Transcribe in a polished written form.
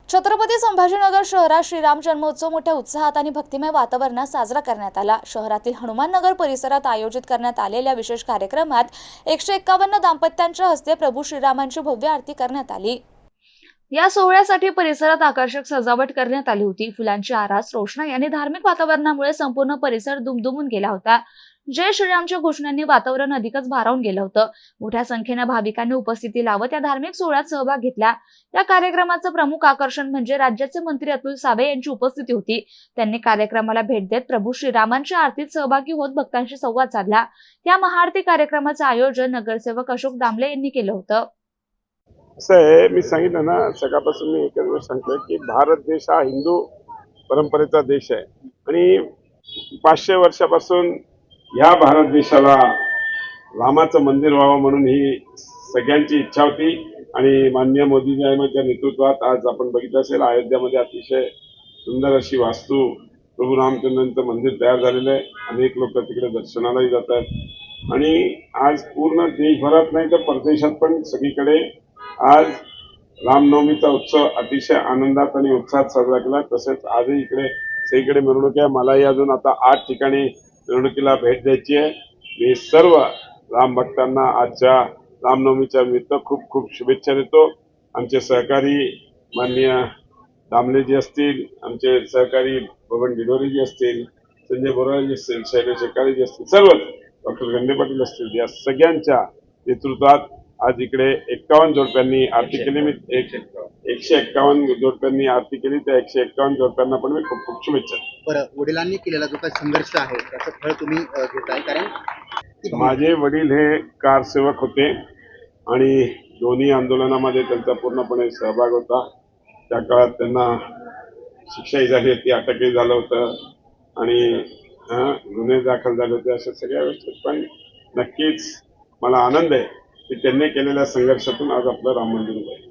छत्रपती संभाजीनगर शहरात श्रीराम जन्मोत्सव मोठ्या उत्साहात आणि भक्तिमय वातावरणात साजरा करण्यात आला। शहरातील हनुमान नगर परिसरात आयोजित करण्यात आलेल्या विशेष कार्यक्रमात 151 दाम्पत्यांच्या हस्ते प्रभू श्रीरामांची भव्य आरती करण्यात आली। या सोहळ्यासाठी परिसरात आकर्षक सजावट करण्यात आली होती। फुलांची आरास, रोषणाई आणि धार्मिक वातावरणामुळे संपूर्ण परिसर दुमदुमून गेला होता। जय श्रीरामच्या घोषणांनी वातावरण अधिकच भारावून गेलं होतं। मोठ्या संख्येने भाविकांनी उपस्थिती लावत या धार्मिक सोहळ्यात सहभाग घेतला। या कार्यक्रमाचं प्रमुख आकर्षण म्हणजे राज्याचे मंत्री अतुल सावे यांची उपस्थिती होती। त्यांनी कार्यक्रमाला भेट देत प्रभू श्रीरामांच्या आरतीत सहभागी होत भक्तांशी संवाद साधला। या महाआरती कार्यक्रमाचं आयोजन नगरसेवक अशोक दामले यांनी केलं होतं। असं आहे, मी सांगितलं ना, सकाळपासून मी एकच गोष्ट सांगतोय की भारत देश हा हिंदू परंपरेचा देश आहे आणि 500 वर्षापासून या भारत देशाला रामाचं मंदिर व्हावं म्हणून ही सगळ्यांची इच्छा होती आणि माननीय मोदीजींच्या नेतृत्वात आज आपण बघितलं असेल अयोध्यामध्ये अतिशय सुंदर अशी वास्तू प्रभू रामचंद्रांचं मंदिर तयार झालेलं आहे। अनेक लोक तिकडे दर्शनालाही जातात आणि आज पूर्ण देशभरात नाही तर परदेशात पण सगळीकडे आज रामनवमीचा उत्सव अतिशय आनंदात आणि उत्साहात साजरा केला। तसेच आजही इकडे सगळीकडे मिरवणूक आहे। मलाही अजून आता 8 ठिकाणी मिरवणुकीला भेट द्यायची आहे। मी सर्व राम भक्तांना आजच्या रामनवमीच्या निमित्त खूप खूप शुभेच्छा देतो। आमचे सहकारी माननीय दामलेजी असतील, आमचे सहकारी बबन डिडोरीजी असतील, संजय बोराजी असतील, शैलेश शेकाळीजी असतील, सर्वच डॉक्टर गंडे पाटील असतील, या सगळ्यांच्या नेतृत्वात आज इकडे 51 जोडप्यांनी आरती केली। मी 151 जोडप्यांनी आरती केली। त्या 151 जोडप्यांना पण मी खूप खूप शुभेच्छा। बरं, वडिलांनी केलेला जो काही संघर्ष आहे त्याचं फळ तुम्ही घेताय, कारण माझे वडील हे कारसेवक होते आणि दोन्ही आंदोलनामध्ये त्यांचा पूर्णपणे सहभाग होता। त्या काळात त्यांना शिक्षाही झाली होती, अटकही झालं होतं आणि गुन्हे दाखल झाले होते। अशा सगळ्या गोष्टी, पण नक्कीच मला आनंद आहे की त्यांनी केलेल्या संघर्षातून आज आपलं राम मंदिर उभं आहे।